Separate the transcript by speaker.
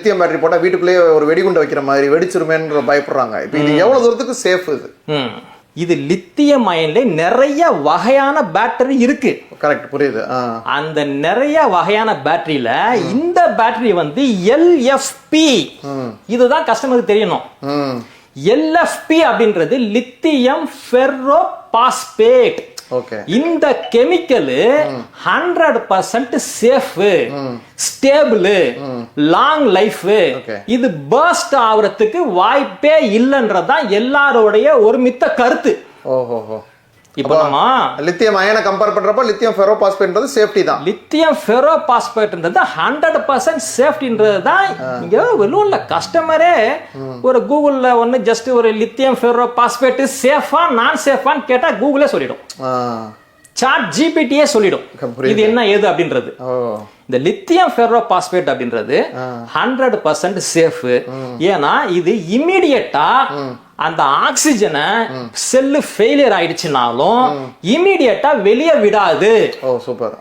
Speaker 1: Lithium battery போட்டா வீட்டுக்குள்ளேயே ஒரு வெடிகுண்டை வைக்கிற மாதிரி வெடிச்சிருமேன்ற பயப்படுறாங்க. இப்போ இது எவ்வளவு தூரத்துக்கு சேஃப் இது?
Speaker 2: இது லித்தியம் அயன்ல நிறைய வகையான பேட்டரி இருக்கு.
Speaker 1: கரெக்ட், புரியுது.
Speaker 2: அந்த நிறைய வகையான பேட்டரியில இந்த பேட்டரி வந்து LFP, இதுதான் கஸ்டமருக்கு தெரியணும். LFP அப்படின்றது லித்தியம் ஃபெர்ரோ பாஸ்பேட். இந்த chemical 100% safe, stable, long life. இது பர்ஸ்ட் ஆவறதுக்கு வாய்ப்பே இல்லைன்றதான் எல்லாரோடைய ஒரு மித்த கருத்து. இப்போ நம்ம
Speaker 1: லித்தியம் அயனை கம்பேர் பண்றப்ப லித்தியம் ஃபெரோ பாஸ்பேட்ன்றது சேஃப்டி தான்.
Speaker 2: லித்தியம் ஃபெரோ பாஸ்பேட்ன்றது 100% சேஃப்டின்றது தான். இங்க வெளியூர்ல கஸ்டமரே ஒரு கூகுள்ல ஒன்னு ஜஸ்ட் ஒரு லித்தியம் ஃபெரோ பாஸ்பேட் சேஃபா நான் சேஃபான்னு கேட்டா கூகுளே சொல்லிடும், சாட் ஜிபிடியே சொல்லிடும் இது என்ன ஏது அப்படின்றது. இந்த லித்தியம் ஃபெரோ பாஸ்பேட் அப்படின்றது 100% சேஃப். ஏன்னா இது இமிடியேட்டா அந்த ஆக்சிஜனை செல்லு ஃபெயிலியர் ஆயிடுச்சுனாலும் இமிடியேட்டா வெளியே விடாது.
Speaker 1: சூப்பர்.